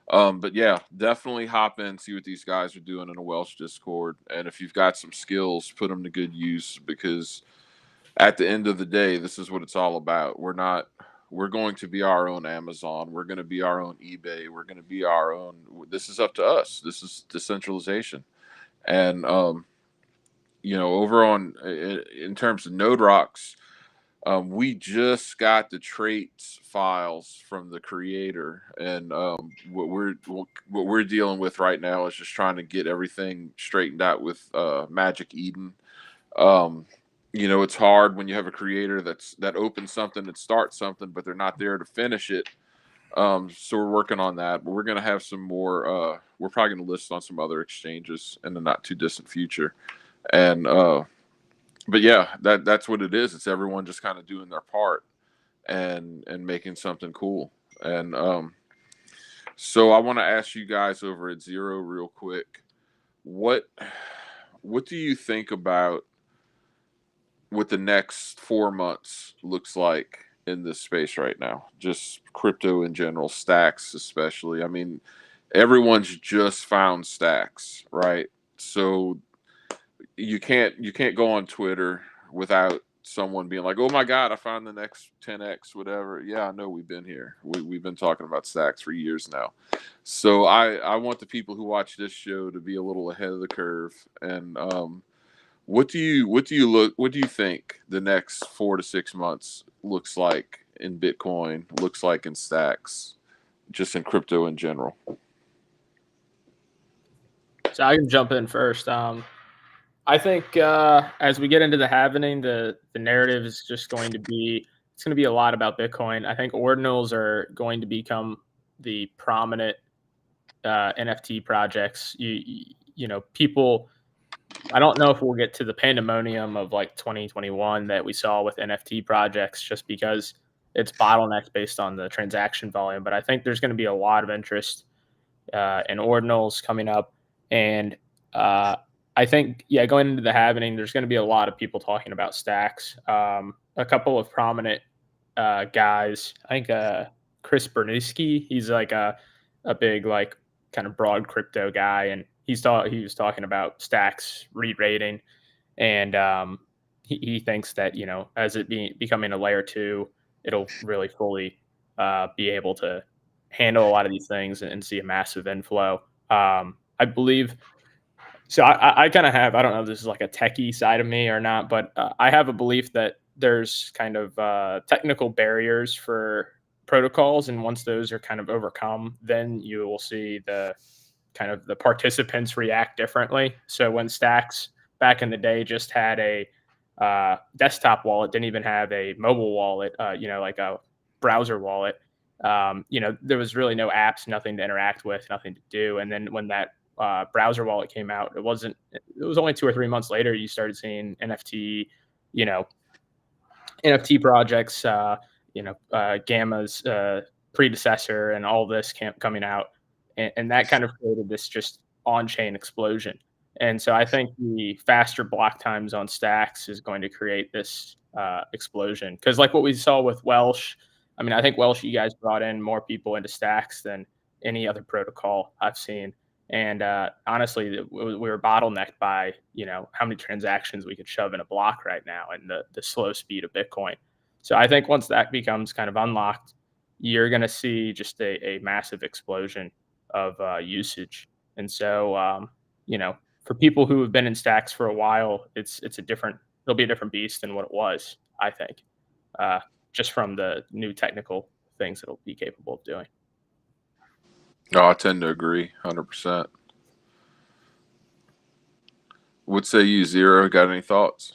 But yeah, definitely hop in, see what these guys are doing in the Welsh Discord, and if you've got some skills, put them to good use, because at the end of the day, this is what it's all about. We're going to be our own Amazon. We're going to be our own eBay. We're going to be our own. This is up to us. This is decentralization. And, over on, in terms of NodeRocks, we just got the traits files from the creator. And what we're dealing with right now is just trying to get everything straightened out with Magic Eden. It's hard when you have a creator that opens something, that starts something, but they're not there to finish it. So we're working on that, but we're going to have some more, we're probably going to list on some other exchanges in the not too distant future. And, but yeah, that's what it is. It's everyone just kind of doing their part and making something cool. And, so I want to ask you guys over at Zero real quick, what do you think about what the next 4 months looks like in this space right now? Just crypto in general, Stacks especially. I mean, everyone's just found Stacks, right? So you can't go on Twitter without someone being like, "Oh my God, I found the next 10x, whatever." Yeah, I know, we've been here. We've been talking about Stacks for years now. So I want the people who watch this show to be a little ahead of the curve. And what do you think the next 4 to 6 months looks like in Bitcoin looks like in stacks, just in crypto in general. So I can jump in first. I think as we get into the halvening, the narrative is just going to be, it's going to be a lot about Bitcoin. I think ordinals are going to become the prominent NFT projects. You know, people, I don't know if we'll get to the pandemonium of like 2021 that we saw with NFT projects, just because it's bottlenecked based on the transaction volume. But I think there's going to be a lot of interest in ordinals coming up. And I think, yeah, going into the halvening, there's going to be a lot of people talking about stacks. A couple of prominent guys, I think Chris Berniski, he's like a big, like, kind of broad crypto guy, and he was talking about stacks re-rating, and he thinks that, you know, as it becoming a layer 2, it'll really fully be able to handle a lot of these things and see a massive inflow. I believe. So I kind of have, I don't know if this is like a techie side of me or not, but I have a belief that there's kind of technical barriers for protocols, and once those are kind of overcome, then you will see the kind of the participants react differently. So when Stacks back in the day just had a desktop wallet, didn't even have a mobile wallet, you know, like a browser wallet, you know, there was really no apps, nothing to interact with, nothing to do. And then when that browser wallet came out, it was only 2 or 3 months later you started seeing NFT, you know, NFT projects, you know, Gamma's predecessor and all this coming out, and that kind of created this just on-chain explosion. And so I think the faster block times on Stacks is going to create this explosion, because like what we saw with WELSH, I mean, I think WELSH, you guys brought in more people into Stacks than any other protocol I've seen. And honestly, we were bottlenecked by, you know, how many transactions we could shove in a block right now, and the slow speed of Bitcoin. So I think once that becomes kind of unlocked, you're going to see just a massive explosion of usage. And so, you know, for people who have been in Stacks for a while, it'll be a different beast than what it was, I think, just from the new technical things it'll be capable of doing. No, I tend to agree 100%. What say you, Zero? Got any thoughts?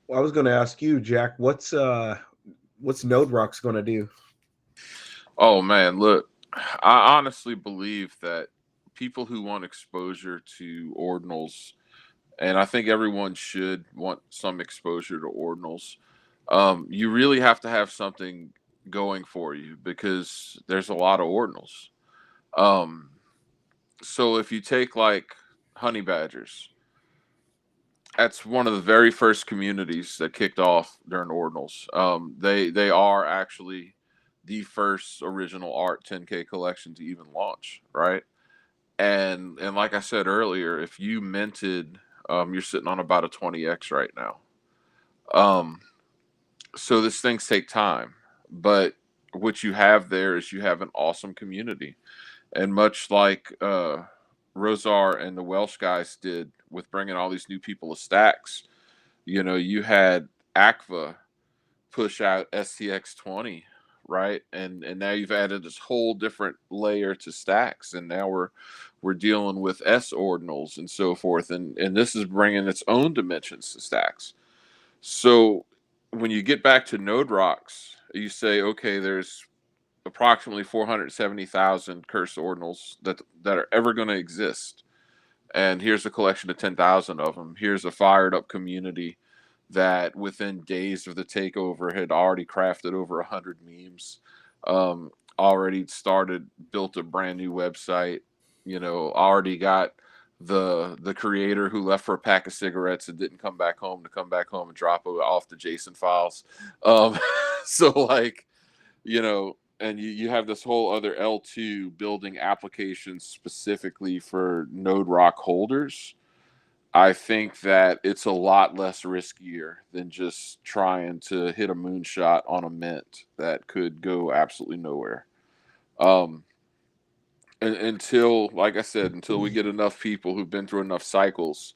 Well, I was going to ask you, Jack, what's NodeRocks going to do? Oh man, look, I honestly believe that people who want exposure to ordinals, and I think everyone should want some exposure to ordinals, you really have to have something going for you, because there's a lot of ordinals. So if you take like honey badgers, that's one of the very first communities that kicked off during ordinals. They are actually the first original art 10K collection to even launch, right? And like I said earlier, if you minted, you're sitting on about a 20x right now. So these things take time, but what you have there is you have an awesome community. And much like Rosar and the Welsh guys did with bringing all these new people to Stacks, you know, you had Akva push out STX20, right? And now you've added this whole different layer to Stacks, and now we're dealing with S ordinals and so forth, and this is bringing its own dimensions to Stacks. So when you get back to NodeRocks, you say, okay, there's approximately 470,000 cursed ordinals that are ever going to exist, and here's a collection of 10,000 of them. Here's a fired up community that within days of the takeover had already crafted over 100 memes, already built a brand new website, you know, already got the creator who left for a pack of cigarettes and didn't come back home and drop off the JSON files. So like, you know, and you have this whole other L2 building applications specifically for NodeRock holders. I think that it's a lot less riskier than just trying to hit a moonshot on a mint that could go absolutely nowhere. Until, like I said, until we get enough people who've been through enough cycles,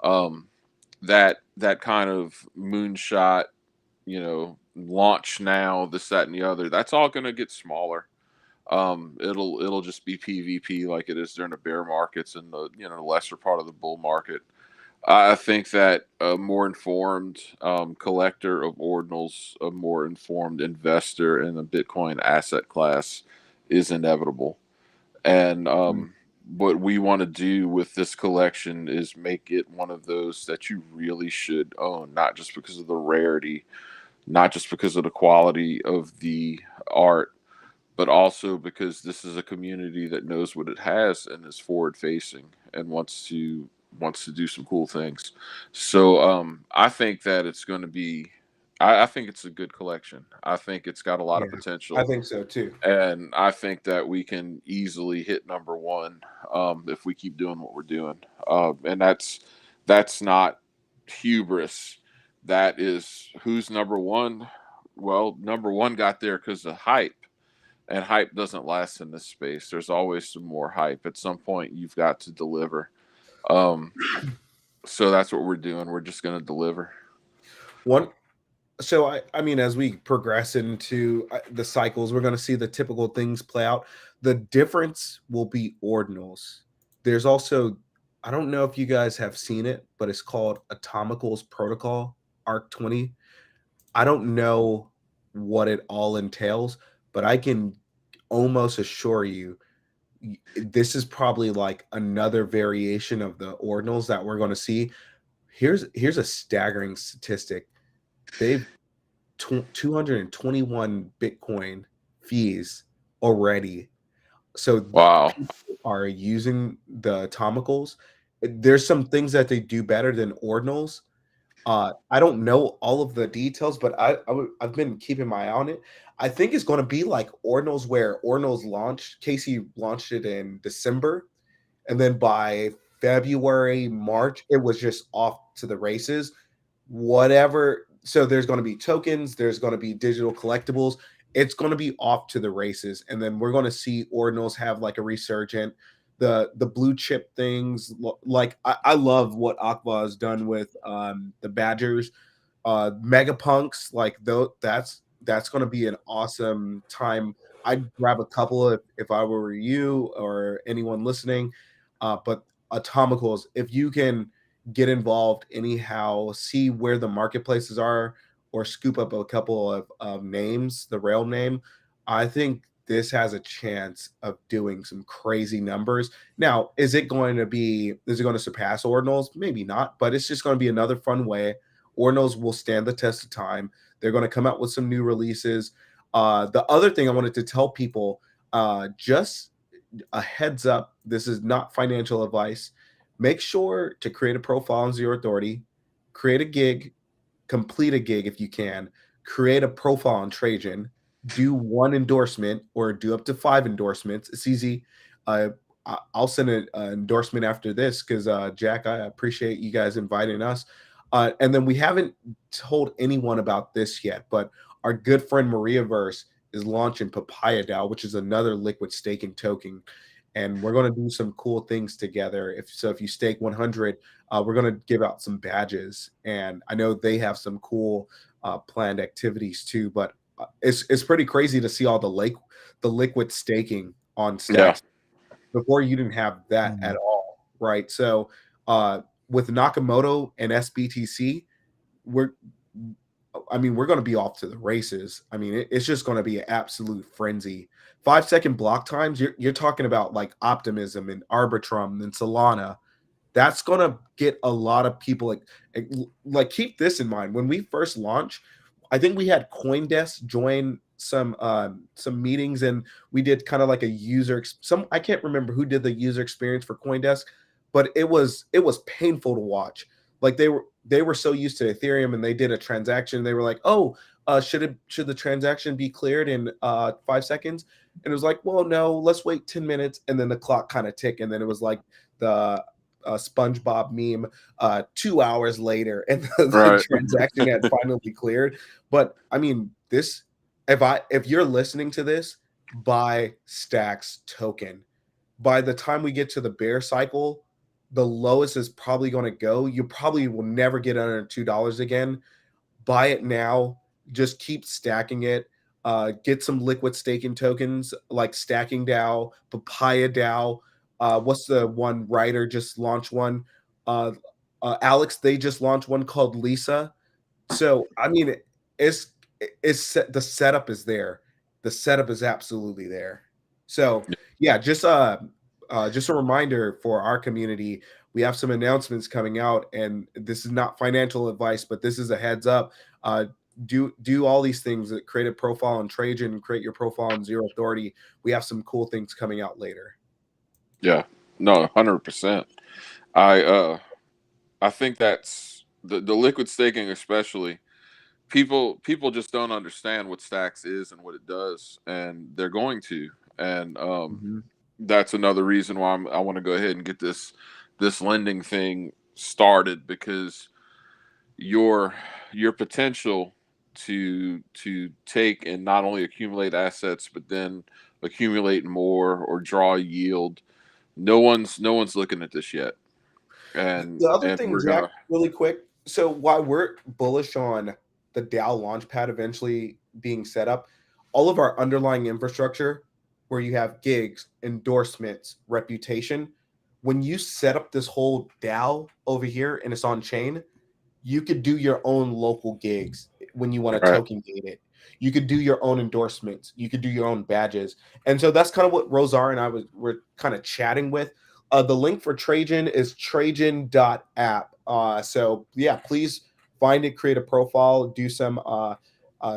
that kind of moonshot, launch now, this, that, and the other, that's all going to get smaller. It'll just be PvP like it is during the bear markets and the lesser part of the bull market. I think that a more informed collector of ordinals, a more informed investor in the Bitcoin asset class is inevitable. And what we want to do with this collection is make it one of those that you really should own, not just because of the rarity, not just because of the quality of the art, but also because this is a community that knows what it has and is forward facing and wants to do some cool things. So I think that it's going to be, I think it's a good collection. I think it's got a lot of potential. I think so too. And I think that we can easily hit number one if we keep doing what we're doing. And that's not hubris. That is who's number one. Well, number one got there because of hype. And hype doesn't last in this space. There's always some more hype. At some point, you've got to deliver. So that's what we're doing. We're just going to deliver. So I mean, as we progress into the cycles, we're going to see the typical things play out. The difference will be ordinals. There's also, I don't know if you guys have seen it, but it's called Atomical's Protocol, ARC-20. I don't know what it all entails, but I can almost assure you this is probably like another variation of the ordinals that we're going to see. Here's a staggering statistic. They've 221 Bitcoin fees already. So wow, are using the Atomicals. There's some things that they do better than ordinals. I don't know all of the details, but I've been keeping my eye on it. I think it's going to be like ordinals, where ordinals launched. Casey launched it in December, and then by February, March, it was just off to the races. Whatever. So there's going to be tokens. There's going to be digital collectibles. It's going to be off to the races, and then we're going to see ordinals have like a resurgent. The blue chip things, like I love what Aqua has done with the Badgers, Megapunks, like that's going to be an awesome time. I'd grab a couple if I were you or anyone listening, but Atomicals, if you can get involved anyhow, see where the marketplaces are, or scoop up a couple of names, the rail name, I think this has a chance of doing some crazy numbers. Now, is it going to surpass ordinals? Maybe not, but it's just going to be another fun way. Ordinals will stand the test of time. They're going to come out with some new releases. The other thing I wanted to tell people, just a heads up, this is not financial advice. Make sure to create a profile on Zero Authority, create a gig, complete a gig if you can, create a profile on Trajan, do one endorsement or do up to 5 endorsements. It's easy. I'll send an endorsement after this because Jack, I appreciate you guys inviting us. And then we haven't told anyone about this yet, but our good friend Mariaverse is launching Papaya DAO, which is another liquid staking token. And we're going to do some cool things together. If you stake 100, we're going to give out some badges. And I know they have some cool planned activities too, but it's pretty crazy to see all the liquid staking on stacks. Before you didn't have that at all, right? So with NAKAMOTO and SBTC, we're going to be off to the races. I mean, it's just going to be an absolute frenzy. 5-second block times, you're talking about like Optimism and Arbitrum and Solana. That's going to get a lot of people like keep this in mind. When we first launched, I think we had CoinDesk join some meetings, and we did kind of like a I can't remember who did the user experience for CoinDesk, but it was painful to watch. Like they were so used to Ethereum, and they did a transaction. They were like, "Oh, should the transaction be cleared in 5 seconds?" And it was like, "Well, no, let's wait 10 minutes." And then the clock kind of ticked, and then it was like the SpongeBob meme 2 hours later, and the transaction had finally cleared. But I mean, this, if you're listening to this, buy Stacks token. By the time we get to the bear cycle, the lowest is probably going to go. You probably will never get under $2 again. Buy it now. just keep stacking it. Get some liquid staking tokens like Stacking DAO, Papaya DAO. What's the one? Ryder just launched one. Alex, they just launched one called Lisa. So I mean, it's the setup is there. The setup is absolutely there. So yeah, just a reminder for our community. We have some announcements coming out, and this is not financial advice, but this is a heads up. Do all these things. Create a profile on Trajan, create your profile on Zero Authority. We have some cool things coming out later. Yeah, no, 100%. I think that's the liquid staking, especially. People just don't understand what Stacks is and what it does, and they're going to. And that's another reason why I want to go ahead and get this lending thing started, because your potential to take and not only accumulate assets but then accumulate more or draw yield. No one's looking at this yet. And the other thing, we're Jack, really quick. So while we're bullish on the DAO Launchpad eventually being set up, all of our underlying infrastructure, where you have gigs, endorsements, reputation, when you set up this whole DAO over here and it's on chain, you could do your own local gigs when you want to token gate it. You could do your own endorsements. You could do your own badges. And so that's kind of what Rosar and I were kind of chatting with. The link for Trajan is trajan.app. So yeah, please find it, create a profile, do some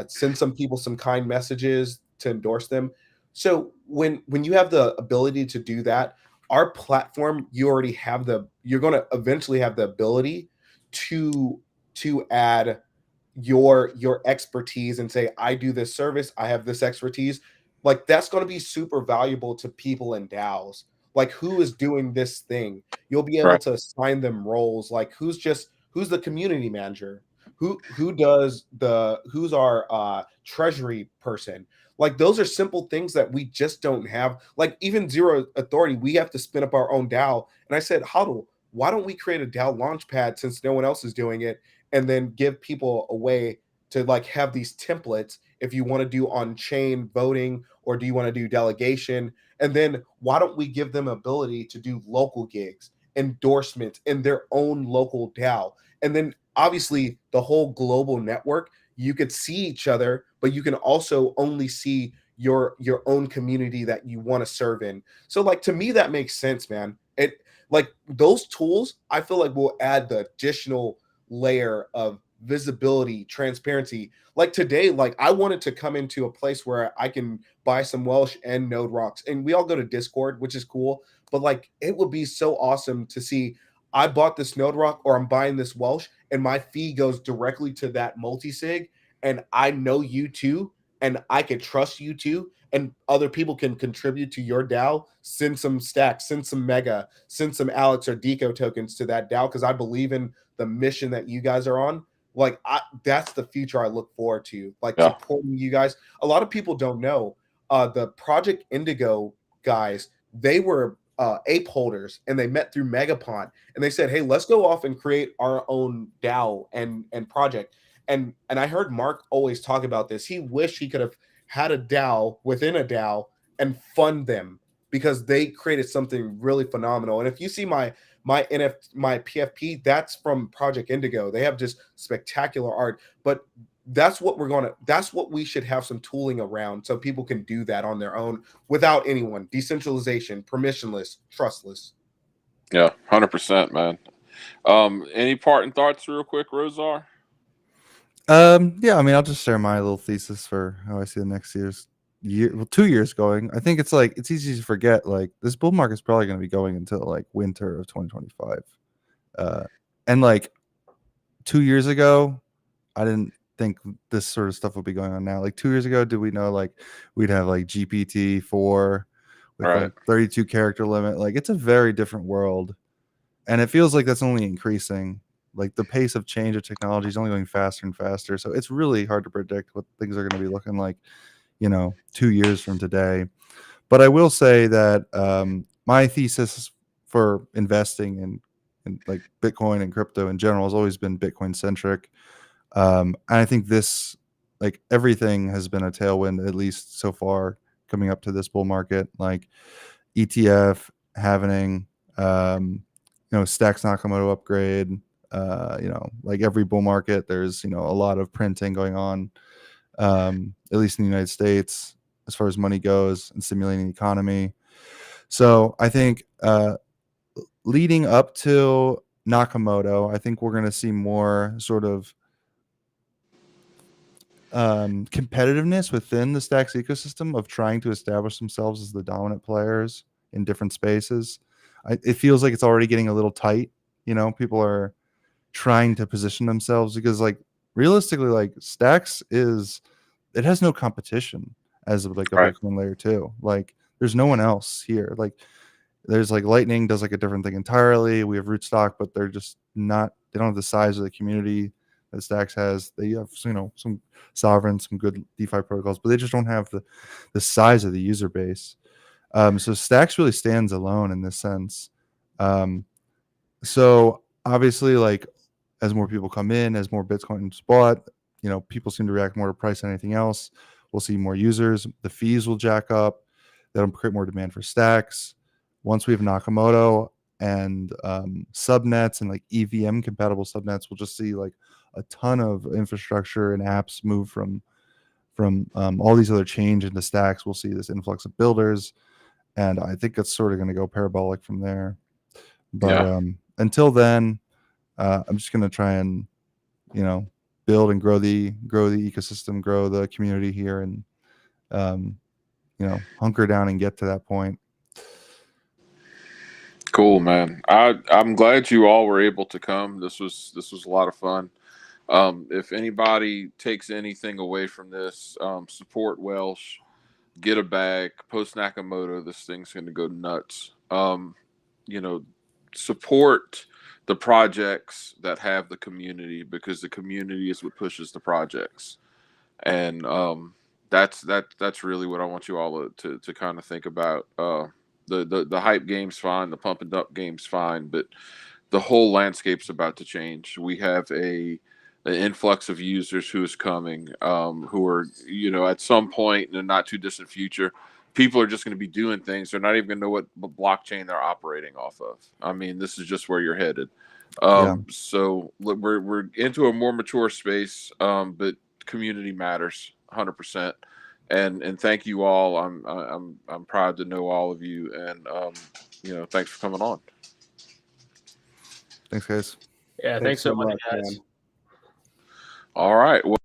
send some people some kind messages to endorse them. So when you have the ability to do that, our platform, you're going to eventually have the ability to add your expertise and say, I do this service, I have this expertise. Like, that's going to be super valuable to people in DAOs. Like, who is doing this thing? You'll be able to assign them roles. Like, who's the community manager? Who's our treasury person? Like, those are simple things that we just don't have. Like, even Zero Authority, we have to spin up our own DAO. And I said, Huddle, why don't we create a DAO Launchpad since no one else is doing it, and then give people a way to like have these templates if you want to do on-chain voting or do you want to do delegation? And then why don't we give them ability to do local gigs, endorsements in their own local DAO? And then obviously the whole global network, you could see each other, but you can also only see your own community that you want to serve in. So like, to me, that makes sense, man. It like those tools, I feel like will add the additional layer of visibility, transparency. Like today, like I wanted to come into a place where I can buy some WELSH and NodeRocks, and we all go to Discord, which is cool. But like, it would be so awesome to see, I bought this NodeRock or I'm buying this WELSH, and my fee goes directly to that multi-sig, and I know you too, and I can trust you too, and other people can contribute to your DAO, send some stacks, send some mega, send some Alex or Deco tokens to that DAO, because I believe in the mission that you guys are on. Like, that's the future I look forward to, like supporting you guys. A lot of people don't know the Project Indigo guys, they were ape holders, and they met through Megapont, and they said, hey, let's go off and create our own DAO and project. And I heard Mark always talk about this. He wished he could have had a DAO within a DAO and fund them, because they created something really phenomenal. And if you see my PFP, that's from Project Indigo. They have just spectacular art. But that's what we should have some tooling around, so people can do that on their own without anyone. Decentralization, permissionless, trustless. Yeah, 100%, man. Any parting thoughts real quick, Rosar? Yeah, I mean, I'll just share my little thesis for how I see the next 2 years going. I think it's like, it's easy to forget, like, this bull market is probably going to be going until like winter of 2025. And like 2 years ago, I didn't think this sort of stuff would be going on now. Like 2 years ago, did we know like we'd have like GPT-4 with like 32 character limit? Like, it's a very different world, and it feels like that's only increasing. Like, the pace of change of technology is only going faster and faster. So it's really hard to predict what things are going to be looking like, 2 years from today. But I will say that my thesis for investing in like Bitcoin and crypto in general has always been Bitcoin centric. And I think this like everything has been a tailwind, at least so far, coming up to this bull market. Like ETF, Halvening, Stacks Nakamoto upgrade. Like every bull market, there's a lot of printing going on, at least in the United States, as far as money goes and stimulating the economy. So I think leading up to Nakamoto, I think we're going to see more sort of competitiveness within the Stacks ecosystem of trying to establish themselves as the dominant players in different spaces. It feels like it's already getting a little tight. People are trying to position themselves because, like, realistically, like Stacks it has no competition as of like a Right. Bitcoin layer 2. Like, there's no one else here. Like, there's like Lightning does like a different thing entirely. We have Rootstock, but they're just not. They don't have the size of the community that Stacks has. They have some sovereign, some good DeFi protocols, but they just don't have the size of the user base. So Stacks really stands alone in this sense. So obviously, like, as more people come in, as more Bitcoin is bought, people seem to react more to price than anything else. We'll see more users. The fees will jack up. That'll create more demand for Stacks. Once we have Nakamoto and subnets and like EVM compatible subnets, we'll just see like a ton of infrastructure and apps move from all these other change into Stacks. We'll see this influx of builders, and I think it's sort of going to go parabolic from there. But until then, I'm just going to try and build and grow the ecosystem, grow the community here, and hunker down and get to that point. Cool, man. I'm glad you all were able to come. This was a lot of fun. If anybody takes anything away from this, support WELSH, get a bag, post Nakamoto. This thing's going to go nuts. Support the projects that have the community, because the community is what pushes the projects. And that's really what I want you all to kind of think about. The hype game's fine, the pump and dump game's fine, but the whole landscape's about to change. We have an influx of users who is coming, who are, at some point in the not too distant future, people are just going to be doing things. They're not even going to know what blockchain they're operating off of. I mean, this is just where you're headed. So we're into a more mature space, but community matters 100%. And thank you all. I'm proud to know all of you, and thanks for coming on. Thanks, guys. Yeah, thanks so much, guys. man. All right. Well,